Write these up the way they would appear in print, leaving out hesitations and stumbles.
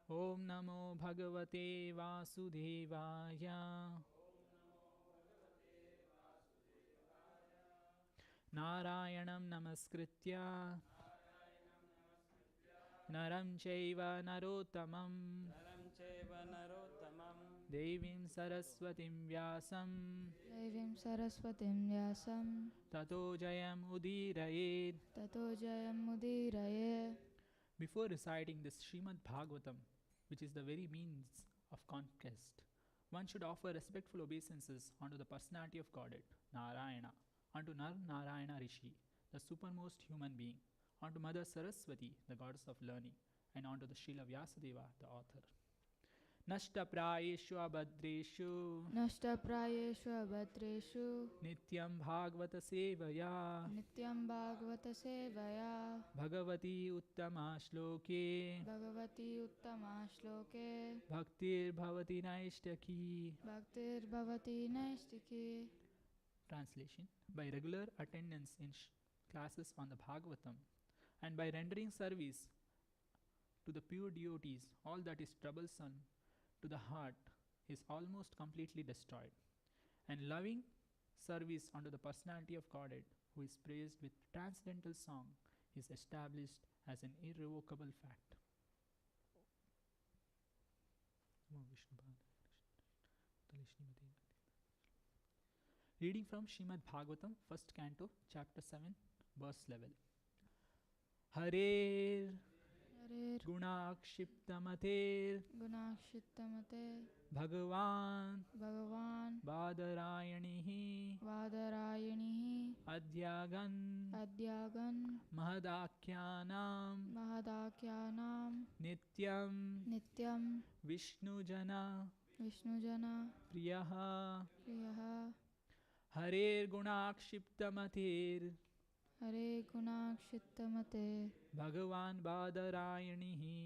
Om Namo Bhagavate Vasudevaya. Narayanam Namaskritya Naram Chaiva Narottamam Devim Saraswatim Vyasam Devim Saraswatim Vyasam Tato Jayam Udirayed. Tato Jayam Mudiraye. Before reciting this Srimad Bhagavatam, which is the very means of conquest, one should offer respectful obeisances unto the personality of Godhead, Narayana, unto Nar Narayana Rishi, the supermost human being, unto Mother Saraswati, the goddess of learning, and unto the Srila Vyasadeva, the author. Nashta Prayeshu Abhadreshu Nashtaprayeshu Abhadreshu Nityam Bhagavata Sevaya Nityam Bhagavata Sevaya Bhagavati Uttama Shloke Bhagavati Uttama Shloke Bhaktir Bhavati Naishtaki. Bhaktir Bhavati Naistiki. Translation: by regular attendance in classes on the Bhagavatam and by rendering service to the pure devotees, all that is troublesome to the heart is almost completely destroyed, and loving service unto the personality of Godhead, who is praised with transcendental song, is established as an irrevocable fact. Reading from Srimad Bhagavatam, first canto, chapter 7, verse 11. Harer Harer Gunakshiptamater Gunakshittamate Bhagavan Bhagavan Badarayanihi Vadarayanihi Adyagan Adyagan Mahadakhyanam Mahadakyanam Nityam Nityam Vishnujana Vishnujana Priyaha Priyaha. Harer Gunakshiptamater Hare Gunakshittamate Bhagavan Badarayanihi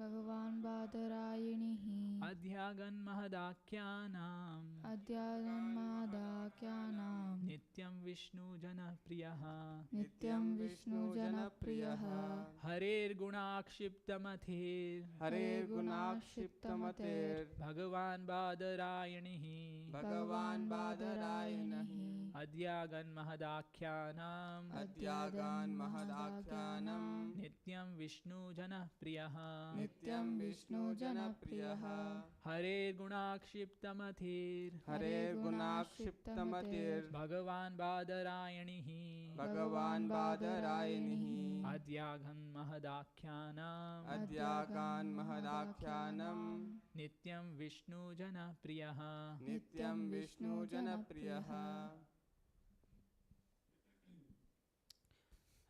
Bhagavan Badarayanihi Adhyagan Mahadakhyanam Adyagan Mahadakyanam Nityam Vishnu Jana Priyaha Nityam Vishnu Jana Priyaha. Harer Gunakshiptamater Hare Gunakshiptamater Bhagavan Badarayanihi Bhagavan Badarayanahi Adhyagan Mahadakhyanam Adyagan Mahadakhyanam Nityam Vishnu Jana Priyaha Nityam Vishnu Jana Priyaha. Harer Gunakshiptamater Hare Gunakshiptamater Bhagavan Badarayanihi Bhagavan Badarayanihi Adhyagan Mahadakhyanam Adyagan Mahadakhyanam Nityam Vishnu Jana Priyaha Nityam Vishnu Jana Priyaha.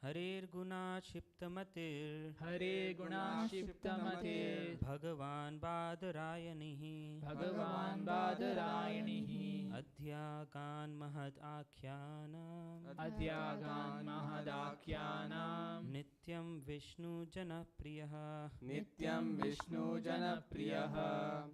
हरेर गुणाक्षिप्तमतेर Hare Gunakshiptamater भगवान बादरायणिः Bhagavan Badarayanihi अध्यागान् महद् आख्यानाम् Adhyagan Mahadakhyanam नित्यं Vishnu जनप्रियः Nityam Vishnu Jana Priyaha.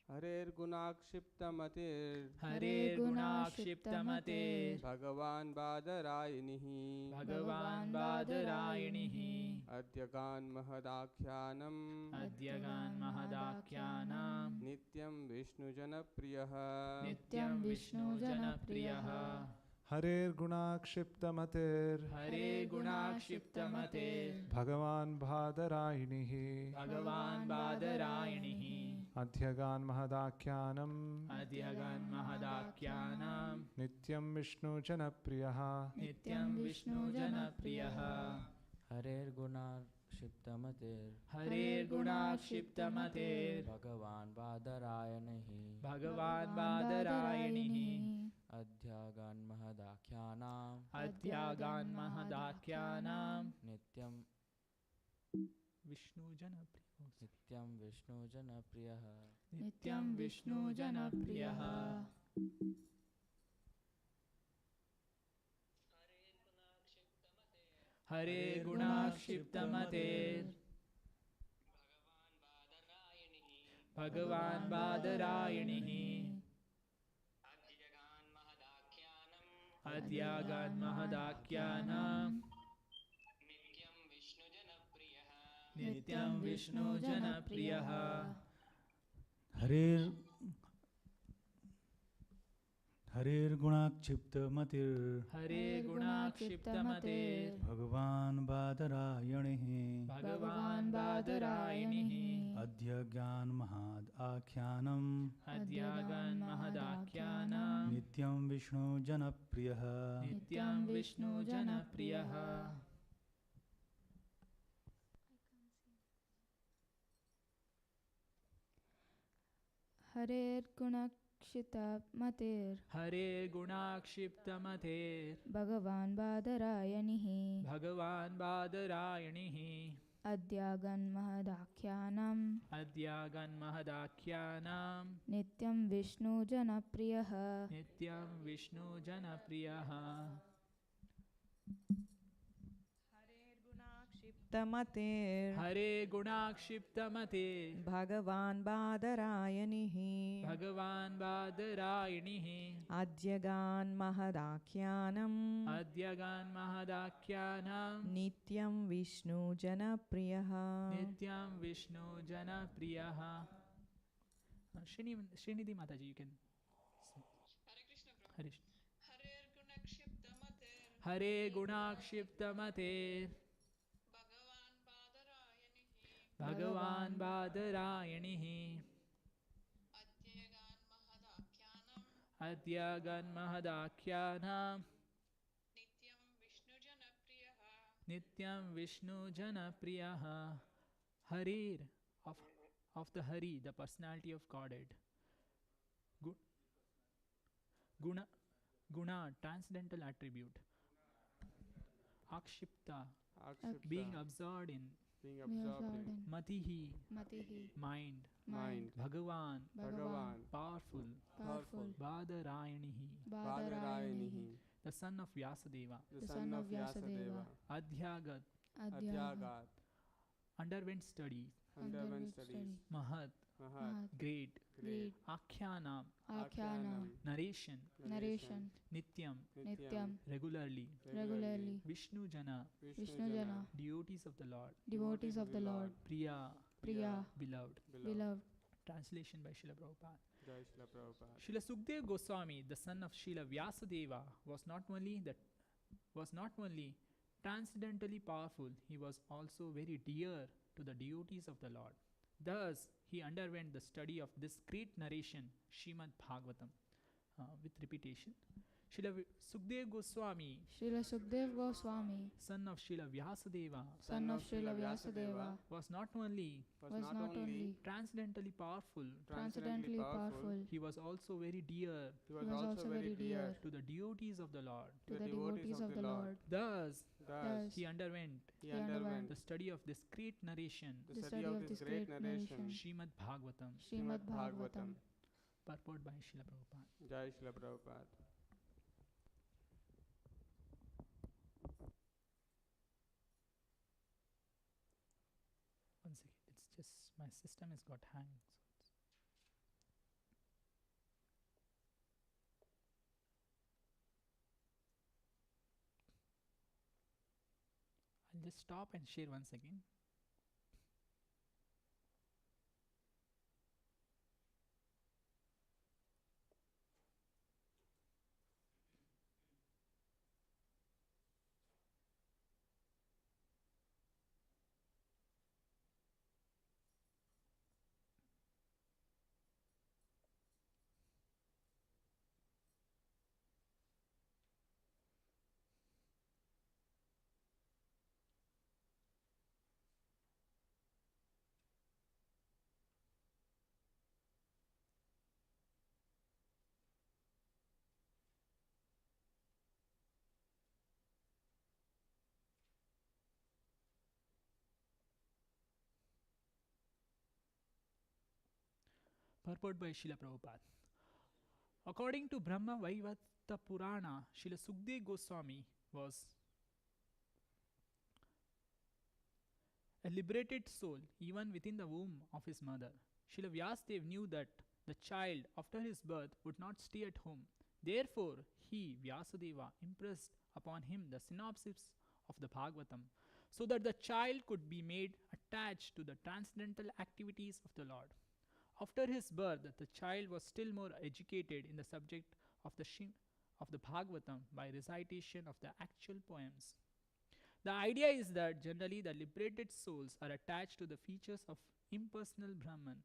Hare Gunakshiptamater Hare Gunakshiptamater Bhagavan Badarayanihi Bhagavan Badarayanihi Adyagan Mahadakhyanam Adhyagan Mahadakhyanam Nityam Vishnu Jana Priyaha. Nityam Vishnu Jana Priyaha हरेर गुणाक्षिप्तमतेर Hare Gunakshiptamater भगवान बादरायणिः Bhagavan Badarayanihi अध्यगान महदाख्यानम Adhyagan Mahadakhyanam नित्यं Vishnu जनप्रियः Nityam Vishnu Jana Priyaha हरेर गुणाक्षिप्तमतेर Hare Gunakshiptamater भगवान बादरायणिः Bhagavan Badarayanihi अध्यागान् महदाख्यानाम् Adhyagan Mahadakhyanam नित्यं Vishnu Jana Priyaha नित्यं Vishnu जनप्रियः Nityam Vishnu Jana Priyaha Hare Gunakshiptamater Bhagavan Badarayanihi Adhyagan Mahadakhyanam नित्यं विष्णुजनप्रियः हरेर्गुणाक्षिप्तमतिर् हरेर्गुणाक्षिप्तमतेर् भगवान् बादरायणिः भगवान् बादरायणिः अद्य ज्ञानमहाद् आख्यानम् अद्यागन्महदाख्यानं नित्यं विष्णुजनप्रियः नित्यं विष्णुजनप्रियः हरेर्गुणक्षितमतेर् हरेर्गुणाक्षिप्तमतेर् भगवान् बादरायणिः भगवान् बादरायणिः अद्यागन्महदाख्यानं अद्यागन्महदाख्यानं नित्यं विष्णुजनप्रियः नित्यं विष्णुजनप्रियः तमतेर् हरे गुणाक्षिप्तमते भगवान् बादरायणिः भगवान् बादरायणिः अद्यगान् महदाख्यानम् अद्यगान् महदाख्यानं नित्यं विष्णुजनप्रियः नित्यं विष्णुजनप्रियः श्रीनिधि माताजी, you can हरे कृष्ण हरे गुणाक्षिप्तमते भगवान् बादरायणिः अद्यगन्महदाख्यानं नित्यं विष्णुजनप्रियः हरेर of the Hari, the personality of Godhead. Guna, transcendental attribute. Akshipta, being absorbed in. Matihi, mind. Bhagavan, powerful. Badarayanihi, the son of Vyasadeva. Adhyagat, underwent study. Mahat, great. Akhyanam, narration. Nityam, regularly. Vishnu Jana, devotees of the Lord. Priya, beloved. Translation by Srila Prabhupada. Srila Sukdev Goswami, the son of Srila Vyasadeva, was not only transcendentally powerful, he was also very dear to the devotees of the Lord. Thus, he underwent the study of this great narration, Srimad Bhagavatam, with repetition. Srila Sukdev Goswami, son of Srila Vyasadeva, was not only transcendentally powerful, he was also very dear to the devotees of the Lord. Thus, he underwent the study of this great narration, Srimad Bhagavatam, purport by Srila Prabhupada. Jai Srila Prabhupada. One second, it's just my system has got hang. I'll just stop and share once again. Purport by Srila Prabhupada. According to Brahma Vaivata Purana, Srila Sukdev Goswami was a liberated soul even within the womb of his mother. Srila Vyasadeva knew that the child after his birth would not stay at home. Therefore, he, Vyasadeva, impressed upon him the synopsis of the Bhagavatam. so that the child could be made attached to the transcendental activities of the Lord. After his birth, the child was still more educated in the subject of the Bhagavatam by recitation of the actual poems. The idea is that generally the liberated souls are attached to the features of impersonal Brahman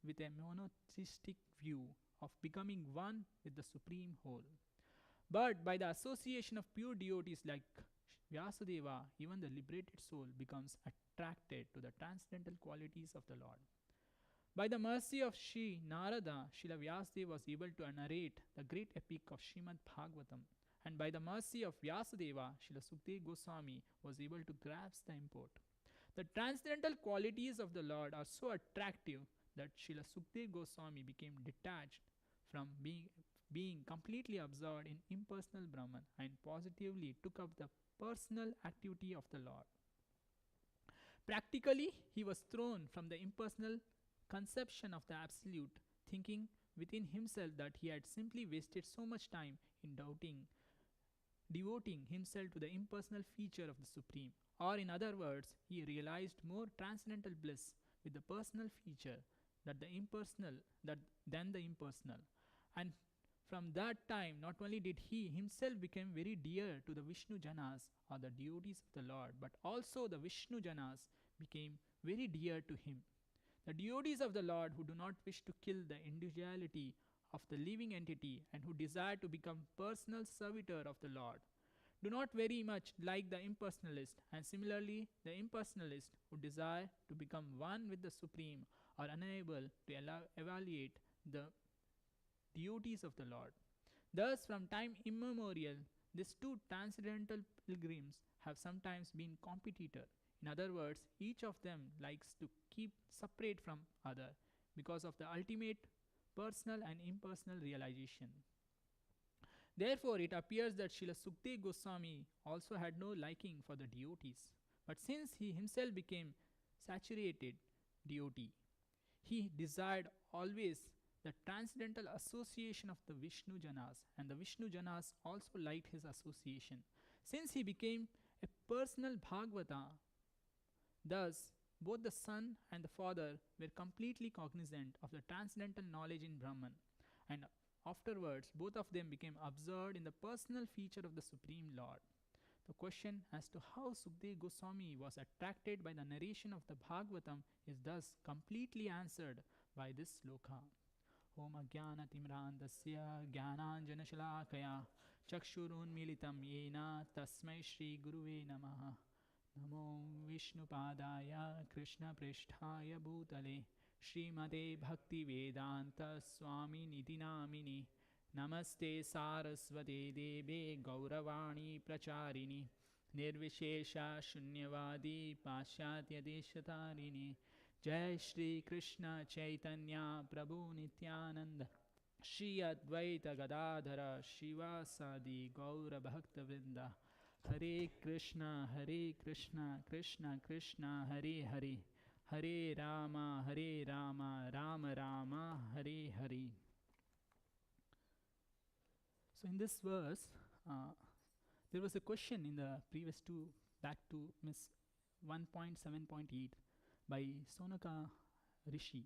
with a monotheistic view of becoming one with the supreme whole. But by the association of pure devotees like Vyasadeva, even the liberated soul becomes attracted to the transcendental qualities of the Lord. By the mercy of Sri Narada, Srila Vyasadeva was able to narrate the great epic of Srimad Bhagavatam, and by the mercy of Vyasadeva, Srila Sukadeva Goswami was able to grasp the import. The transcendental qualities of the Lord are so attractive that Srila Sukadeva Goswami became detached from being completely absorbed in impersonal Brahman and positively took up the personal activity of the Lord. Practically, he was thrown from the impersonal conception of the Absolute, thinking within himself that he had simply wasted so much time in devoting himself to the impersonal feature of the Supreme. Or, in other words, he realized more transcendental bliss with the personal feature than the impersonal. And from that time, not only did he himself become very dear to the Vishnu Janas or the devotees of the Lord, but also the Vishnu Janas became very dear to him. The devotees of the Lord who do not wish to kill the individuality of the living entity and who desire to become personal servitor of the Lord do not very much like the impersonalist, and similarly the impersonalist who desire to become one with the Supreme are unable to evaluate the devotees of the Lord. Thus, from time immemorial, these two transcendental pilgrims have sometimes been competitors. In other words, each of them likes to keep separate from other because of the ultimate personal and impersonal realization. Therefore, it appears that Srila Sukadeva Goswami also had no liking for the devotees. But since he himself became saturated devotee, he desired always the transcendental association of the Vishnu Janas, and the Vishnu Janas also liked his association. Since he became a personal Bhagavata, thus both the son and the father were completely cognizant of the transcendental knowledge in Brahman, and afterwards both of them became absorbed in the personal feature of the Supreme Lord. The question as to how Sukadeva Goswami was attracted by the narration of the Bhagavatam is thus completely answered by this sloka. Om Ajnana Timrandasya Jnananjana Shalakaya Chakshurunmilitam Yena Tasmai Shri Guruve Namaha Namo Vishnupadaya Krishna Pristhaya Bhutale Srimate Bhakti Vedanta Swami Niti Namini Namaste Saraswate Deve Gauravani Pracharini Nirvishesha Shunyavadi Paschatya Deshatarini Jai Shri Krishna Chaitanya Prabhu Nityananda Shri Advaita Gadadhara Shivasadi Gaura Bhakta Vrinda Hare Krishna Krishna Krishna Hare Hare Hare Rama Rama Rama Hare Hare. So in this verse, there was a question in the previous two, back to Miss 1.7.8 by Sonaka Rishi.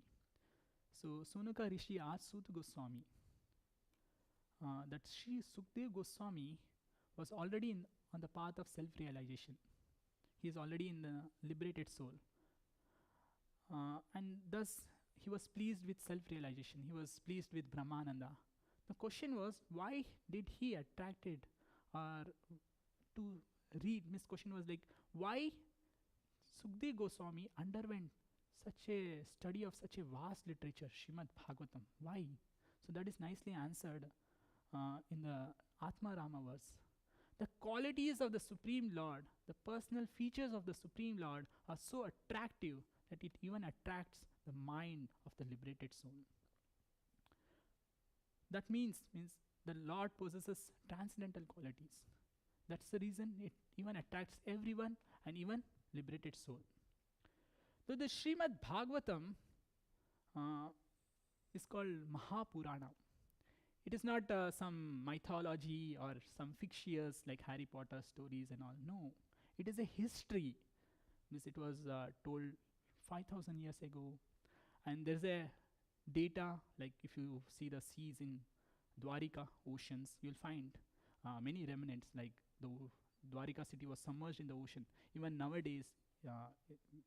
So Sonaka Rishi asked Suta Goswami that Sri Sukadeva Goswami was already on the path of self-realization. He is already in the liberated soul. And thus he was pleased with self-realization. He was pleased with Brahmananda. The question was, why did he attracted to read? His question was like, why Sukadeva Goswami underwent such a study of such a vast literature, Srimad Bhagavatam? Why? So that is nicely answered in the Atma Rama verse. The qualities of the Supreme Lord, the personal features of the Supreme Lord are so attractive that it even attracts the mind of the liberated soul. That means the Lord possesses transcendental qualities. That's the reason it even attracts everyone and even liberated soul. So the Srimad Bhagavatam is called Mahapurana. It is not some mythology or some fictitious like Harry Potter stories and all. No, it is a history This it was told 5,000 years ago, and there's a data, like if you see the seas in Dwarika oceans, you'll find many remnants, like the Dwarika city was submerged in the ocean. Even nowadays,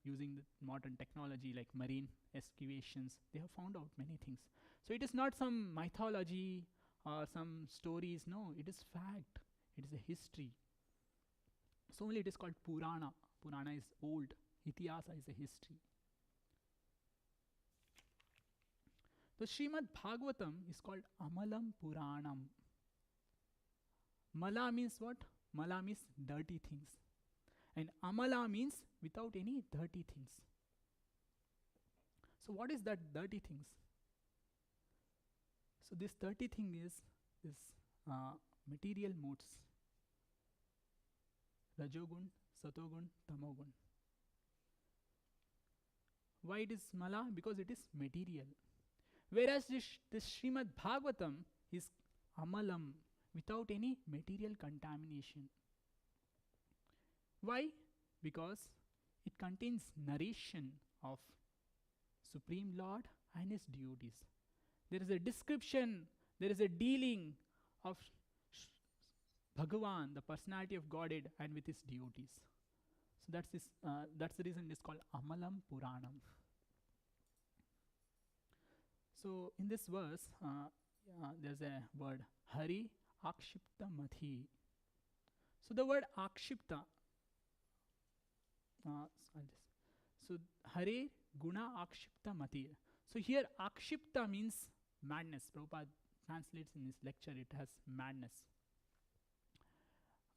using the modern technology like marine excavations, they have found out many things. So it is not some mythology or some stories. No, it is fact. It is a history. So only it is called Purana. Purana is old. Itihasa is a history. The Srimad Bhagavatam is called Amalam Puranam. Mala means what? Mala means dirty things. And Amala means without any dirty things. So what is that dirty things? So this dirty thing is this material modes. Rajogun, Satogun, Tamogun. Why it is Mala? Because it is material. Whereas this Srimad Bhagavatam is Amalam, without any material contamination. Why? Because it contains narration of Supreme Lord and His devotees. There is a description, there is a dealing of Bhagavan, the personality of Godhead, and with His devotees. So that's the reason it is called Amalam Puranam. So in this verse, there's a word Hari Akshipta Mathi. So the word Akshipta, so Hare Guna Akshipta Mati. So here Akshipta means madness. Prabhupada translates in his lecture, it has madness.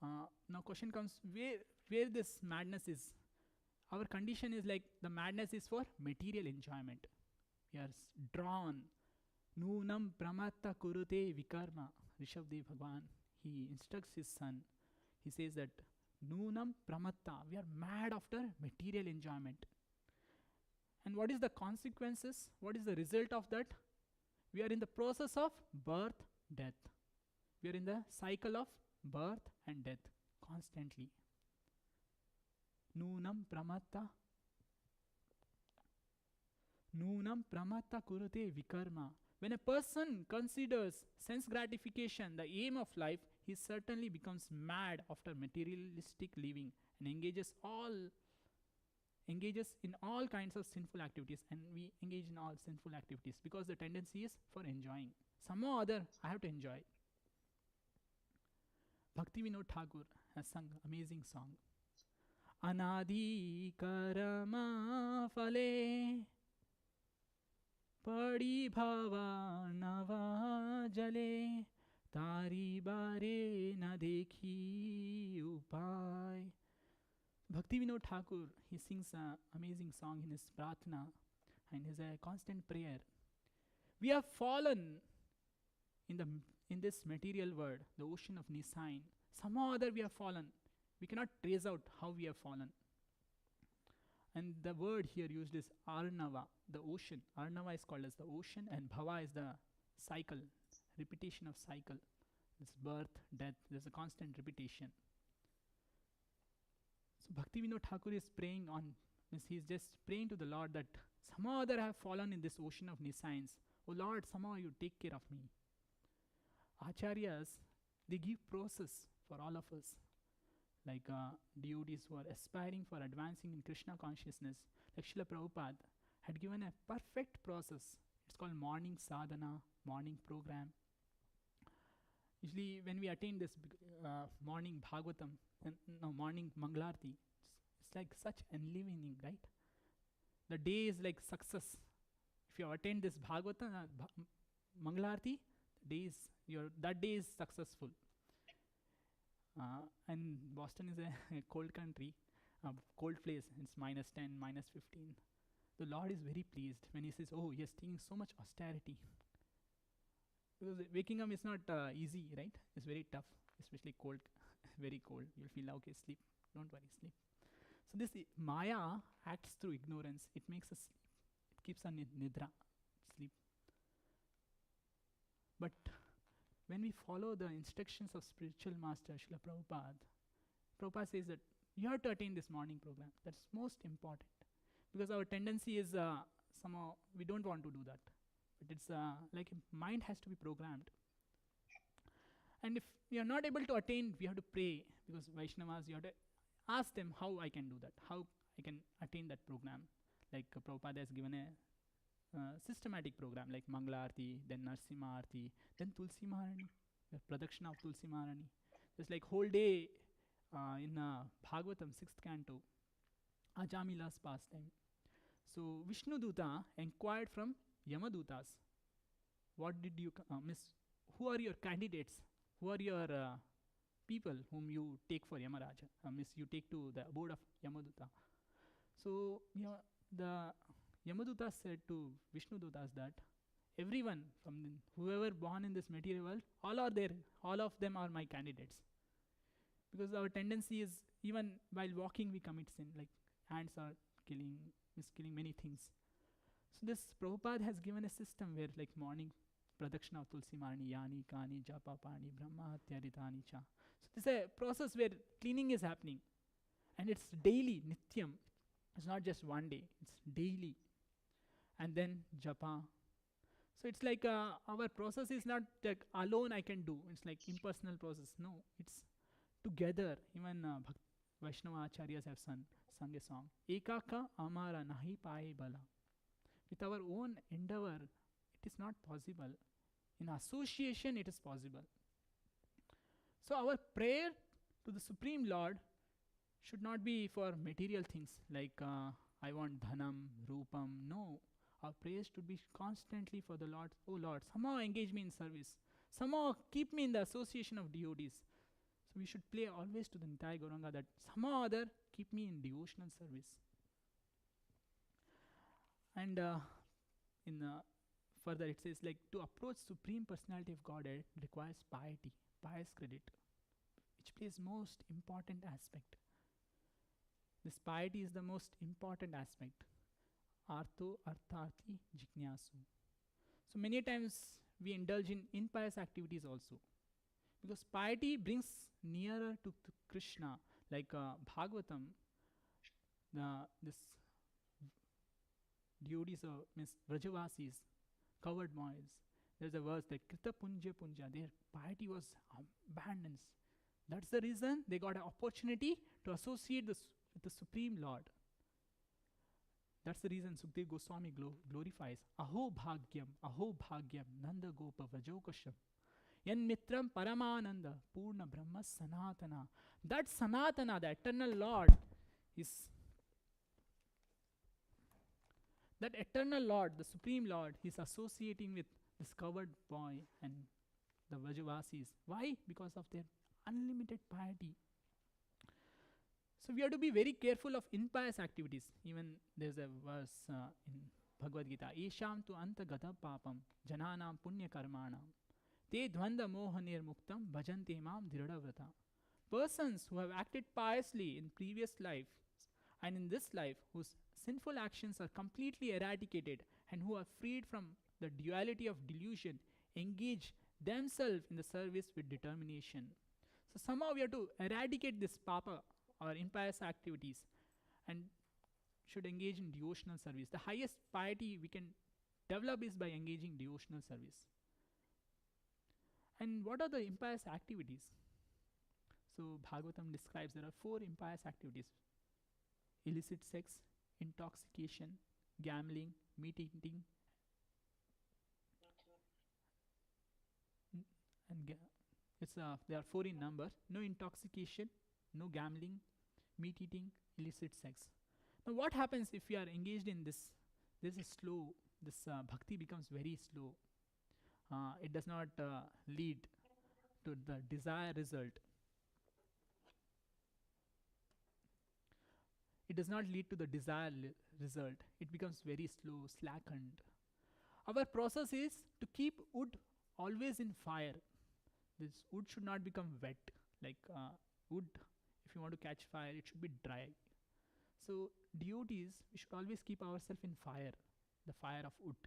Now question comes, where this madness is? Our condition is like the madness is for material enjoyment. We are drawn. Nunam pramatta kurute vikarma. Rishabdev Bhagwan, he instructs his son. He says that Nunam pramatta, we are mad after material enjoyment. And what is the consequences? What is the result of that? We are in the process of birth, death. We are in the cycle of birth and death constantly. Nunam pramatta kurute vikarma. When a person considers sense gratification the aim of life, he certainly becomes mad after materialistic living and engages in all kinds of sinful activities. And we engage in all sinful activities because the tendency is for enjoying. Somehow or other, I have to enjoy. Bhakti Vinod Thakur has sung amazing song. Anadi karama phale Padi bhava nava jale Tari bare na dekhi upay. Bhakti Vinod Thakur, he sings an amazing song in his Pratna and is a constant prayer. We have fallen in this material world, the ocean of Nisain. Somehow or other we have fallen. We cannot trace out how we have fallen. And the word here used is Arnava, the ocean. Arnava is called as the ocean, and Bhava is the cycle, repetition of cycle. This birth, death, there's a constant repetition. So Bhakti Vinod Thakur is praying he's just praying to the Lord that somehow or other I have fallen in this ocean of Nisains. Oh Lord, somehow you take care of me. Acharyas, they give process for all of us. Like devotees who are aspiring for advancing in Krishna consciousness, like Srila Prabhupada had given a perfect process. It's called morning sadhana, morning program. Usually when we attend this morning Bhagavatam, morning Mangalarti, it's like such enlivening, right? The day is like success. If you attend this Bhagavatam, Mangalarti, that day is successful. And Boston is a cold country, cold place. It's -10, -15. The Lord is very pleased when He says, oh, you're taking so much austerity. Because waking up is not easy, right? It's very tough, especially cold, very cold. You'll feel, okay, sleep. Don't worry, sleep. So this Maya acts through ignorance. It makes us sleep. It keeps us nidra, sleep. But when we follow the instructions of spiritual master Srila Prabhupada, Prabhupada says that You have to attain this morning program. That's most important, because our tendency is somehow we don't want to do that, but it's like mind has to be programmed. And if we are not able to attain, we have to pray, because Vaishnavas, you have to ask them how I can do that, how I can attain that program. Like Prabhupada has given a systematic program like Mangala Arti, then Narsimha Arti, then Tulsi Maharani, the Pradakshina of Tulsi Maharani. There's like whole day in Bhagavatam 6th canto, Ajamila's pastime. So Vishnu Duta inquired from Yamadutas, what did you miss? Who are your candidates? Who are your people whom you take for Yamaraja? Miss, you take to the abode of Yamaduta. So the Yamaduta said to Vishnu Dutas that everyone from whoever born in this material world, all are there. All of them are my candidates. Because our tendency is, even while walking we commit sin, like ants are killing many things. So this Prabhupada has given a system where like morning Pradakshina of Tulsi Marani, Yani, Kani, Japa, Pani, Brahma, Tyaritani, Cha. So this is a process where cleaning is happening. And it's daily, Nityam. It's not just one day, it's daily. And then Japa. So it's like our process is not like alone I can do. It's like impersonal process. No, it's together. Even Vaishnava Acharyas have sung a song. Ekaka amara nahi paye bala. With our own endeavor, it is not possible. In association, it is possible. So our prayer to the Supreme Lord should not be for material things like I want dhanam, rupam. No, our prayers should be constantly for the Lord. Oh Lord, somehow engage me in service. Somehow keep me in the association of devotees. So we should pray always to the Nitai Gauranga that somehow or other keep me in devotional service. And further it says like to approach Supreme Personality of Godhead requires piety, pious credit, which plays most important aspect. This piety is the most important aspect. Artho artharthi jignasu. So many times we indulge in impious activities also, because piety brings nearer to Krishna. Like Bhagavatam, this devotees means Vrajavasis, covered boys. There's a verse that Krita Punja Punja, their piety was abundance. That's the reason they got an opportunity to associate with the Supreme Lord. That's the reason Sukdev Goswami glorifies Aho Bhagyam Nanda Gopa Vrajokasham Yan Mitram Paramananda Purna Brahma Sanatana. That Sanatana, the eternal Lord, is that eternal Lord, the Supreme Lord, is associating with this covered boy and the Vrajavasis. Why? Because of their unlimited piety. So we have to be very careful of impious activities. Even there's a verse in Bhagavad Gita, Esham tu anta gata papam jananam punya karmanam te dvanda mohanir muktam bhajante mam dhiradavrata. Persons who have acted piously in previous life and in this life, whose sinful actions are completely eradicated and who are freed from the duality of delusion, engage themselves in the service with determination. So somehow we have to eradicate this papa or impious activities and should engage in devotional service. The highest piety we can develop is by engaging devotional service. And what are the impious activities? So Bhagavatam describes there are 4 impious activities: illicit sex, intoxication, gambling, meat eating, and there are 4 in number. No intoxication, no gambling, meat eating, illicit sex. Now what happens if we are engaged in this? This is slow. This bhakti becomes very slow. It does not lead to the desired result. It does not lead to the desired result. It becomes very slow, slackened. Our process is to keep wood always in fire. This wood should not become wet. Like wood, if you want to catch fire, it should be dry. So devotees, we should always keep ourselves in fire, the fire of wood.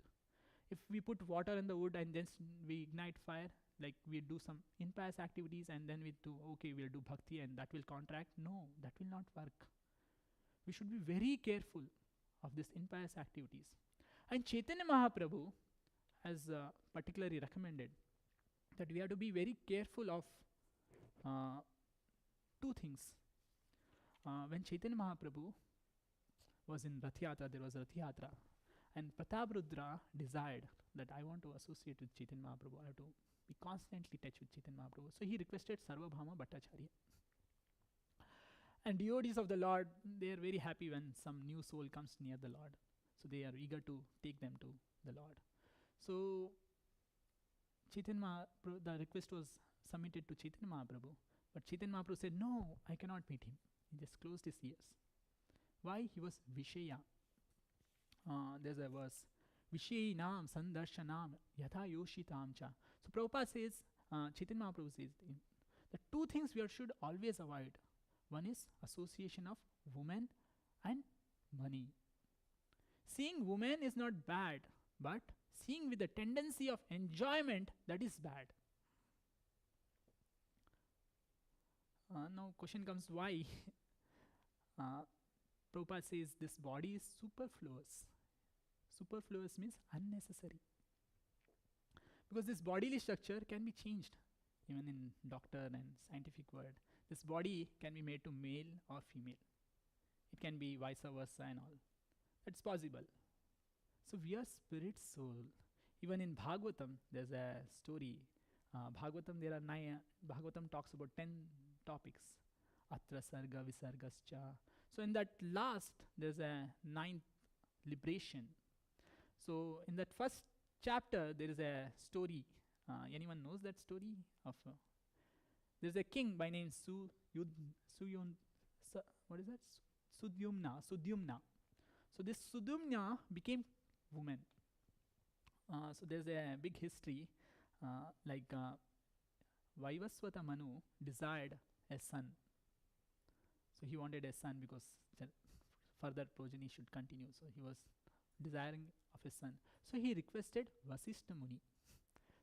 If we put water in the wood and then we ignite fire, like we do some impious activities and then we'll do bhakti and that will contract. No, that will not work. We should be very careful of this impious activities. And Chaitanya Mahaprabhu has particularly recommended that we have to be very careful of two things. When Chaitanya Mahaprabhu was in Rath Yatra, there was Rath Yatra, and Pratap Rudra desired that I want to associate with Chaitanya Mahaprabhu, I have to be constantly touch with Chaitanya Mahaprabhu. So he requested Sarvabhauma Bhattacharya. And devotees of the Lord, they are very happy when some new soul comes near the Lord. So they are eager to take them to the Lord. So Chaitanya Mahaprabhu, the request was submitted to Chaitanya Mahaprabhu. But Chaitanya Mahaprabhu said, no, I cannot meet him. He just closed his ears. Why? He was Vishaya. There's a verse, Vishayanam Sandarshanam Yatha Yoshitam Cha. So Prabhupada says, Chaitanya Mahaprabhu says, the two things we should always avoid. One is association of women and money. Seeing women is not bad, but seeing with the tendency of enjoyment, that is bad. Now question comes, why? Prabhupada says this body is superfluous. Superfluous means unnecessary. Because this bodily structure can be changed. Even in doctor and scientific word, this body can be made to male or female. It can be vice versa and all. That's possible. So we are spirit soul. Even in Bhagavatam, there's a story. Bhagavatam, there are 9. Bhagavatam talks about 10 topics. Atra sarga visargascha. So in that last, there's a 9th liberation. So in that first chapter, there is a story. Anyone knows that story? There's a king by name Sudyumna. So this Sudyumna became woman. So there's a big history. Vaivasvata Manu desired a son. So he wanted a son because further progeny should continue. So he was desiring of a son. So he requested Vasishtha Muni.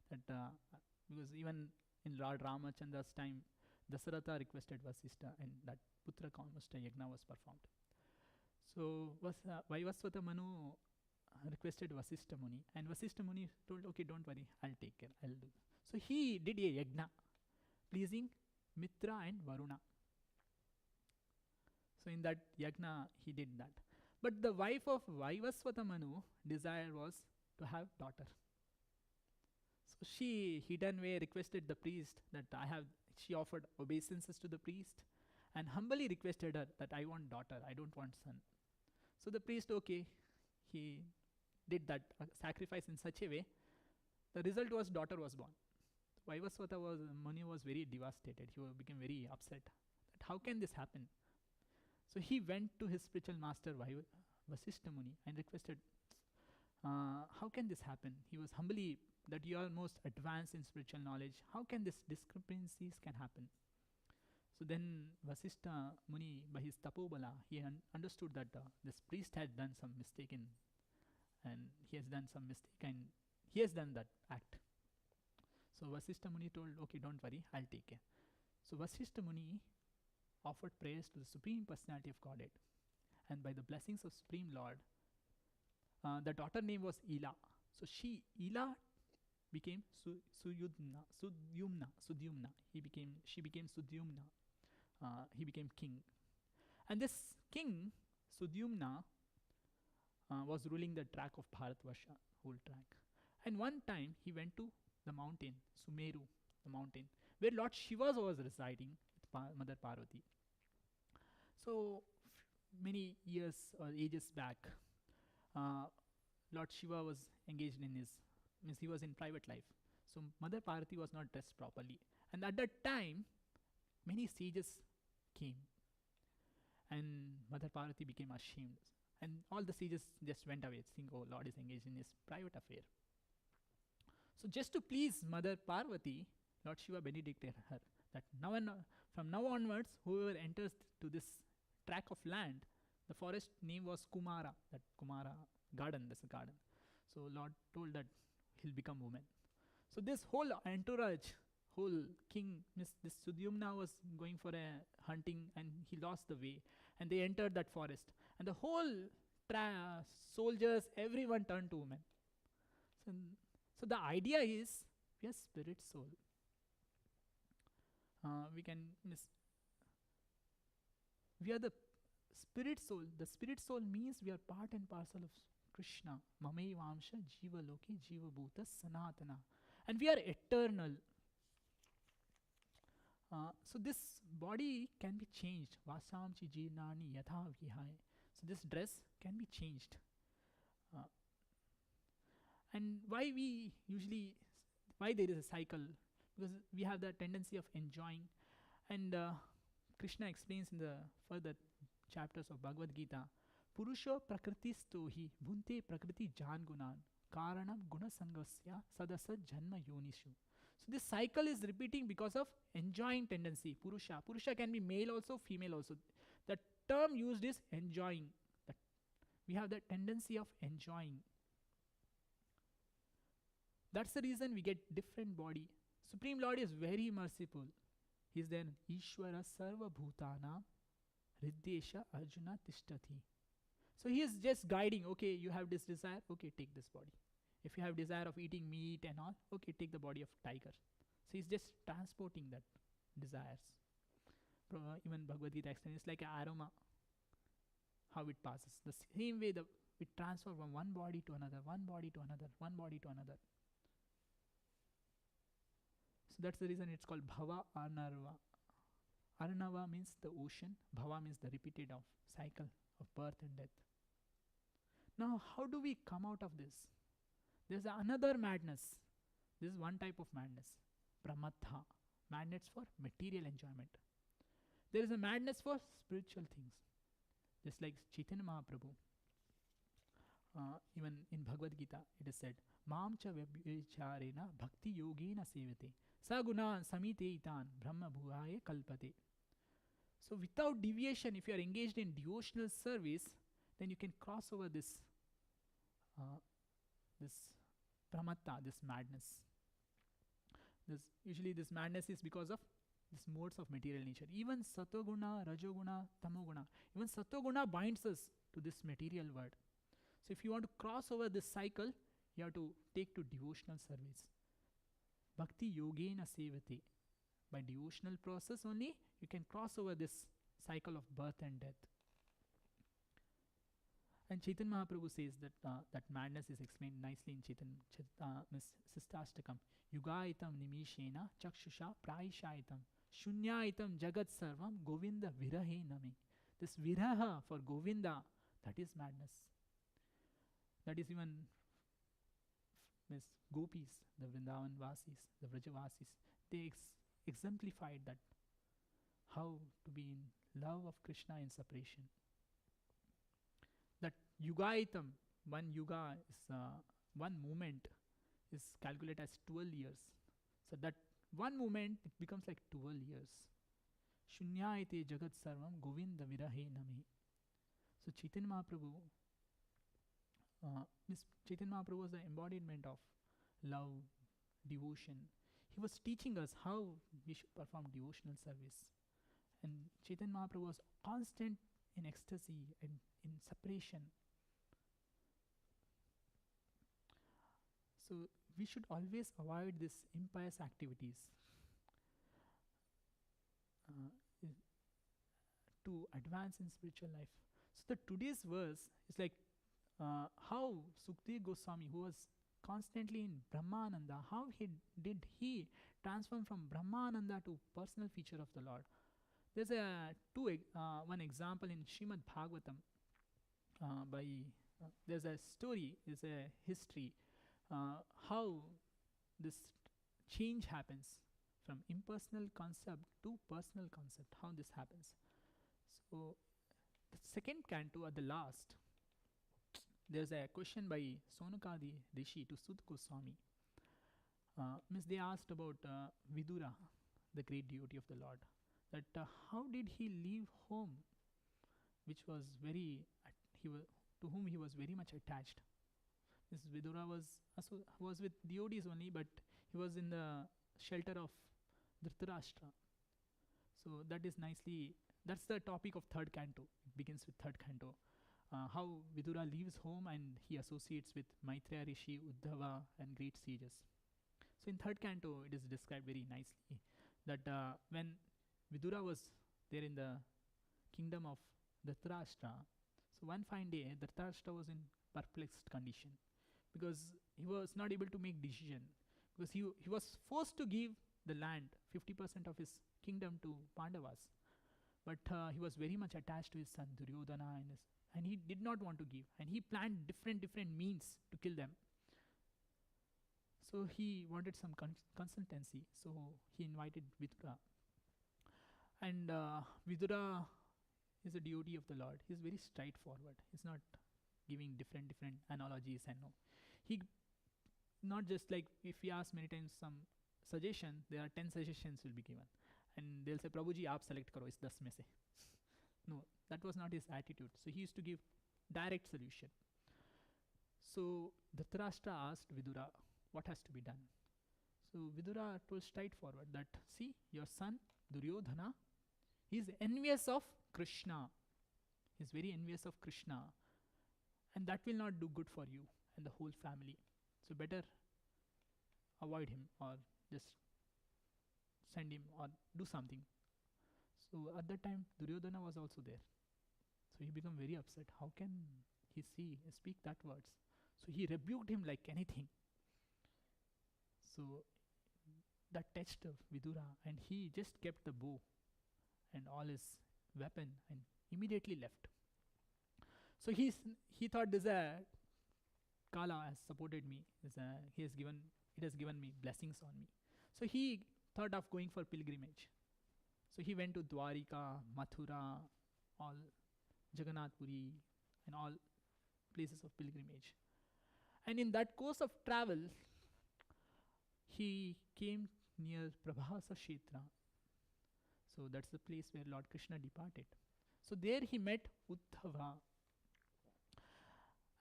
Because even in Lord Ramachandra's time, Dasaratha requested Vasishtha and that Putra Kamashta Yagna was performed. So Vaivasvata Manu requested Vasishtha Muni, and Vasishtha Muni told, okay, don't worry, I'll take care, I'll do. So he did a yagna pleasing Mitra and Varuna. So in that yagna he did that. But the wife of Vaivasvata Manu desire was to have daughter. So she hidden way requested the priest that she offered obeisances to the priest and humbly requested her that I want daughter, I don't want son. So the priest, okay, he did that sacrifice in such a way. The result was daughter was born. Vaivasvata Muni was very devastated. He became very upset. That how can this happen? So he went to his spiritual master Vasishtha Muni and requested, how can this happen? He was humbly that you are most advanced in spiritual knowledge. How can this discrepancies can happen? So then Vasishtha Muni, by his tapobala, he understood that this priest had done some mistake and he has done some mistake and he has done that act. So Vasishtha Muni told, okay, don't worry, I'll take care. So Vasishtha Muni offered prayers to the Supreme Personality of Godhead, and by the blessings of Supreme Lord, the daughter name was Ila. So Ila became Sudyumna. She became Sudyumna. He became king. And this king, Sudyumna, was ruling the track of Bharatvarsha, whole track. And one time he went to the mountain, Sumeru, the mountain, where Lord Shiva was residing with Mother Parvati. So many years or ages back, Lord Shiva was engaged in he was in private life. So Mother Parvati was not dressed properly. And at that time, many sages came. And Mother Parvati became ashamed. And all the sages just went away, saying, oh, Lord is engaged in his private affair. So just to please Mother Parvati, Lord Shiva benedicted her that from now onwards, whoever enters to this tract of land, the forest name was Kumara, that Kumara garden, there's a garden. So Lord told that he'll become woman. So this whole entourage, whole king, this Sudyumna was going for a hunting and he lost the way, and they entered that forest, and the whole soldiers, everyone turned to women. So, so the idea is we are spirit soul. We can we are the spirit soul. The spirit soul means we are part and parcel of Krishna. Mamevamsha jiva loke jiva bhuta sanatana. And we are eternal. So this body can be changed. Vasamchi jirnani yatha vihai. So this dress can be changed. And why there is a cycle? Because we have the tendency of enjoying. And Krishna explains in the further chapters of Bhagavad Gita, Purusho prakritisto hi bhunte prakriti jangunan karanam gunasangasya sadasa janma yonishu. So this cycle is repeating because of enjoying tendency. Purusha can be male also, female also. The term used is enjoying. We have the tendency of enjoying. That's the reason we get different body. Supreme Lord is very merciful. He is then Ishvara Sarva Bhutana Riddesha Arjuna Tishtati. So he is just guiding. Okay, you have this desire. Okay, take this body. If you have desire of eating meat and all, okay, take the body of tiger. So he's just transporting that desires. Even Bhagavad Gita explains it's like an aroma, how it passes. The same way we transfer from one body to another, one body to another, one body to another. So that's the reason it's called Bhava Arnava. Arnava means the ocean. Bhava means the repeated of cycle of birth and death. Now, how do we come out of this? There's another madness. This is one type of madness. Pramatha. Madness for material enjoyment. There is a madness for spiritual things. Just like Chaitanya Mahaprabhu. Even in Bhagavad Gita, it is said, Mam cha vyabhicharena bhakti yogena sevate saguna samite itan brahma bhuaye kalpate. So without deviation, if you are engaged in devotional service, then you can cross over this pramatta, this madness. Usually this madness is because of these modes of material nature. Even satoguna, rajoguna, tamoguna. Even satoguna binds us to this material world. So if you want to cross over this cycle, you have to take to devotional service. Bhakti yogena sevate. By devotional process only, you can cross over this cycle of birth and death. And Chaitanya Mahaprabhu says that that madness is explained nicely in Sistastakam. Yugaitam nimishena chakshusha praishaitam shunyaitam jagat sarvam govinda virahe name. This viraha for Govinda, that is madness. That is even gopis, the Vrindavan Vasis, the Vrajavasis, they exemplified that how to be in love of Krishna in separation. That yugaitam, one yuga is one moment is calculated as 12 years. So that one moment it becomes like 12 years. Shunyaite jagat sarvam govinda virahe name. So Chaitanya Mahaprabhu was the embodiment of love, devotion. He was teaching us how we should perform devotional service. And Chaitanya Mahaprabhu was constant in ecstasy and in separation. So we should always avoid these impious activities to advance in spiritual life. So the today's verse is like how Sukdev Goswami, who was constantly in Brahmananda, how did he transform from Brahmananda to personal feature of the Lord. There's one example in Srimad Bhagavatam. There's a story, there's a history, how this change happens from impersonal concept to personal concept, how this happens. So the second canto at the last, there's a question by Sonakadi Rishi to Sud Goswami. They asked about Vidura, the great devotee of the Lord, that how did he leave home, which was to whom he was very much attached. This Vidura was with devotees only, but he he was in the shelter of Dhritarashtra. So that is nicely, that's the topic of third canto. It begins with third canto. How Vidura leaves home and he associates with Maitreya Rishi, Uddhava, and great sages. So in third canto, it is described very nicely that when Vidura was there in the kingdom of Dhritarashtra, so one fine day, Dhritarashtra was in perplexed condition because he was not able to make decision, because he was forced to give the land, 50% of his kingdom, to Pandavas, but he was very much attached to his son Duryodhana and he did not want to give, and he planned different means to kill them. So he wanted some consultancy, so he invited Vidura. And Vidura is a devotee of the Lord. He is very straightforward. He's not giving different analogies and no. He not just like if we ask many times some suggestion, there are 10 suggestions will be given, and they'll say, Prabhuji, aap select karo is 10 mein se. No, that was not his attitude. So he used to give direct solution. So Dhritarashtra asked Vidura, what has to be done? So Vidura told straightforward that, see, your son Duryodhana, he is envious of Krishna. He is very envious of Krishna, and that will not do good for you and the whole family. So better avoid him or just send him or do something. So at that time Duryodhana was also there. So he became very upset. How can he speak that words? So he rebuked him like anything. So that touched Vidura, and he just kept the bow and all his weapon and immediately left. So he thought this Kala has supported me. It has given me blessings on me. So he thought of going for pilgrimage. So he went to Dwarika, Mathura, all Jagannath Puri, and all places of pilgrimage. And in that course of travel, he came near Prabhasa Kshetra. So that's the place where Lord Krishna departed. So there he met Uddhava.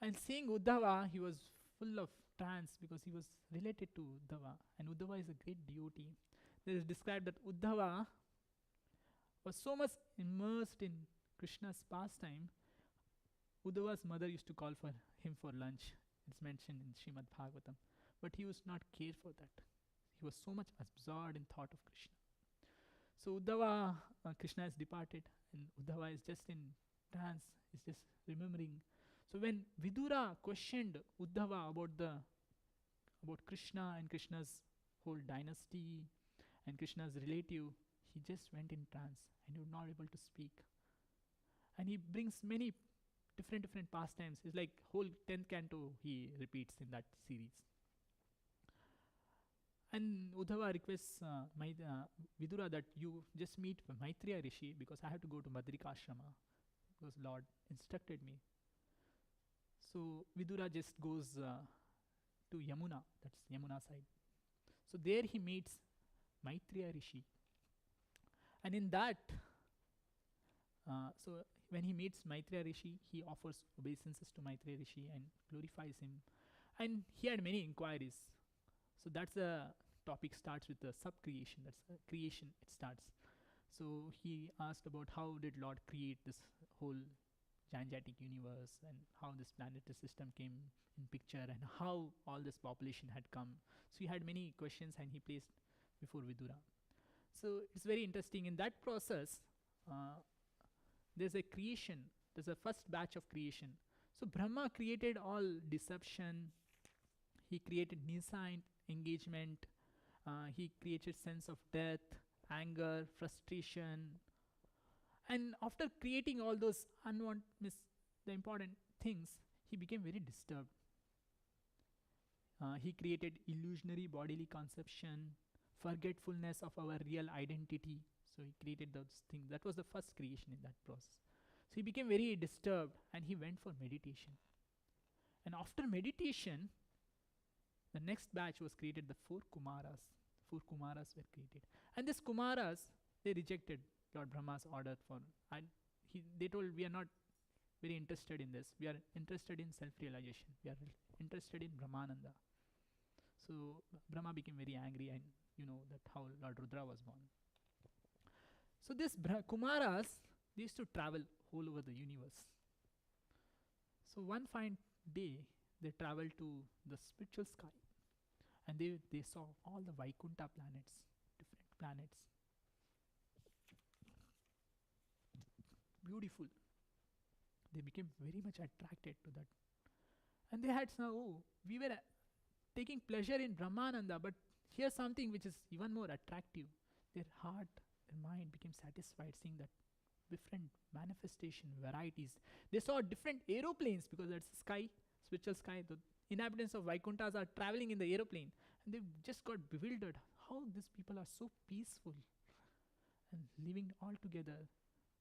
And seeing Uddhava, he was full of trance because he was related to Uddhava. And Uddhava is a great devotee. There is described that Uddhava was so much immersed in Krishna's pastime. Uddhava's mother used to call for him for lunch. It's mentioned in Srimad Bhagavatam. But he was not care for that. He was so much absorbed in thought of Krishna. So Uddhava, Krishna has departed, and Uddhava is just in trance, is just remembering. So when Vidura questioned Uddhava about Krishna and Krishna's whole dynasty and Krishna's relative, he just went in trance and he was not able to speak. And he brings many different pastimes. It's like whole 10th canto he repeats in that series. And Uddhava requests Vidura that you just meet Maitreya Rishi because I have to go to Badrikashrama because Lord instructed me. So Vidura just goes to Yamuna, that's Yamuna side. So there he meets Maitreya Rishi. And in that, so when he meets Maitreya Rishi, he offers obeisances to Maitreya Rishi and glorifies him. And he had many inquiries. So that's the topic starts with the sub-creation, that's creation it starts. So he asked about how did Lord create this whole gigantic universe and how this planetary system came in picture and how all this population had come. So he had many questions and he placed before Vidura. So it's very interesting. In that process, there's a creation. There's a first batch of creation. So Brahma created all deception. He created Nisa engagement. He created sense of death, anger, frustration. And after creating all those the important things, he became very disturbed. He created illusionary bodily conception, forgetfulness of our real identity. So he created those things. That was the first creation in that process. So he became very disturbed and he went for meditation. And after meditation, the next batch was created, the 4 Kumaras. 4 Kumaras were created. And these Kumaras, they rejected Lord Brahma's order for, they told, we are not very interested in this. We are interested in self-realization. We are interested in Brahmananda. So Brahma became very angry, and you know that how Lord Rudra was born. So this Kumaras, they used to travel all over the universe. So one fine day, they traveled to the spiritual sky, and they saw all the Vaikuntha planets, different planets, beautiful. They became very much attracted to that, and they had some. Oh, we were taking pleasure in Brahmananda, but here's something which is even more attractive. Their heart, their mind became satisfied seeing that different manifestation varieties. They saw different aeroplanes because that's sky, spiritual sky. The inhabitants of Vaikunthas are traveling in the aeroplane, and they just got bewildered. How these people are so peaceful and living all together.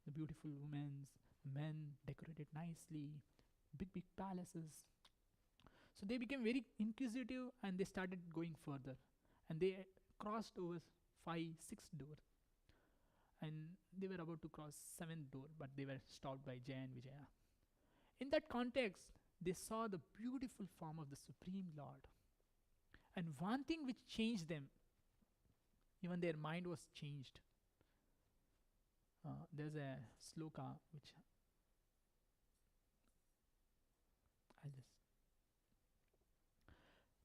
The beautiful women, men decorated nicely, big palaces. So they became very inquisitive and they started going further. And they crossed over 5, 6 doors. And they were about to cross 7th door, but they were stopped by Jaya and Vijaya. In that context, they saw the beautiful form of the Supreme Lord. And one thing which changed them, even their mind was changed. There's a sloka which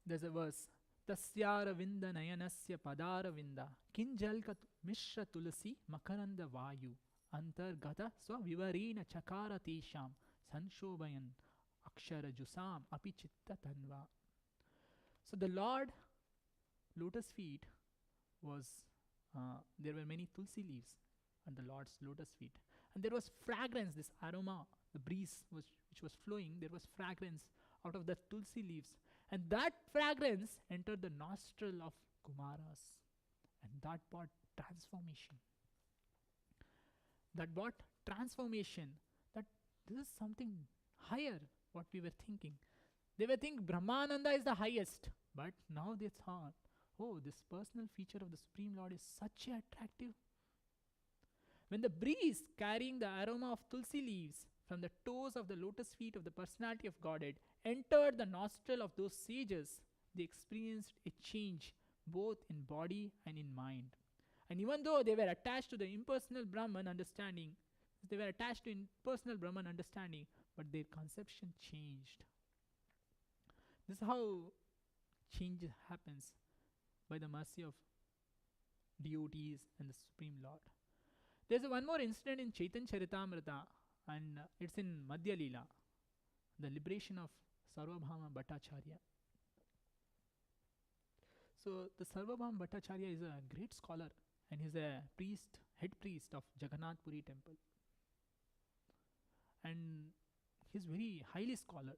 there's a verse. Tasyara vinda nayanasya padara vinda kinjalka mishra tulasi makaranda vayu antargata swavivarena chakara tesham sanshobhayan akshara jusam api chitta tanva. So the Lord lotus feet was there were many tulsi leaves on the Lord's lotus feet, and there was fragrance, this aroma, the breeze which was flowing. There was fragrance out of the tulsi leaves, and that fragrance entered the nostril of Kumaras, and that brought transformation. That this is something higher what we were thinking. They were thinking Brahmananda is the highest, but now they thought, oh, this personal feature of the Supreme Lord is such attractive. When the breeze carrying the aroma of tulsi leaves from the toes of the lotus feet of the personality of Godhead entered the nostril of those sages, they experienced a change both in body and in mind. And even though they were attached to the impersonal Brahman understanding, but their conception changed. This is how change happens by the mercy of devotees and the Supreme Lord. There's one more incident in Chaitanya Charitamrita, and it's in Madhya Leela, the liberation of Sarvabhauma Bhattacharya. So the Sarvabhauma Bhattacharya is a great scholar, and he's a head priest of Jagannath Puri temple. And he's very highly scholar.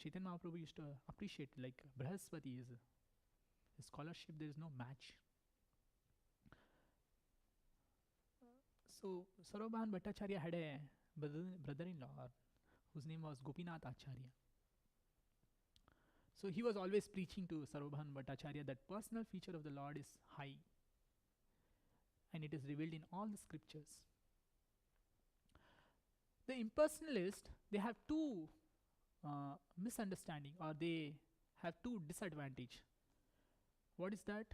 Chaitanya Mahaprabhu used to appreciate, like Brahaspati is his scholarship, there is no match. So Sarvabhauma Bhattacharya had a brother-in-law whose name was Gopinath Acharya. So he was always preaching to Sarvabhauma Bhattacharya that personal feature of the Lord is high, and it is revealed in all the scriptures. The impersonalists, they have two misunderstanding, or they have two disadvantage. What is that?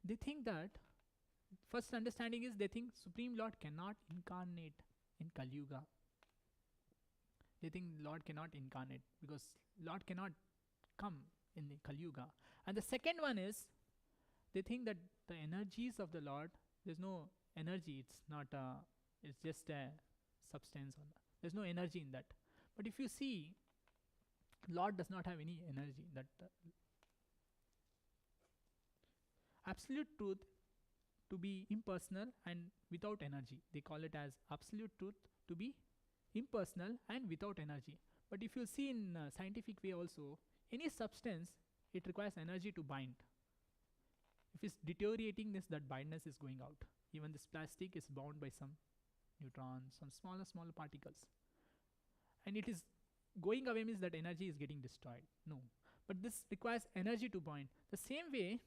They think that first understanding is they think Supreme Lord cannot incarnate in Kali Yuga. They think Lord cannot incarnate because Lord cannot come in the Kali Yuga. And the second one is they think that the energies of the Lord, there's no energy. It's not. It's just a substance. There's no energy in that. But if you see, Lord does not have any energy. That absolute truth to be impersonal and without energy. They call it as absolute truth to be impersonal and without energy. But if you see in scientific way also, any substance, it requires energy to bind. If it's deteriorating, that bindness is going out. Even this plastic is bound by some neutrons, some smaller particles. And it is going away means that energy is getting destroyed. No. But this requires energy to bind. The same way,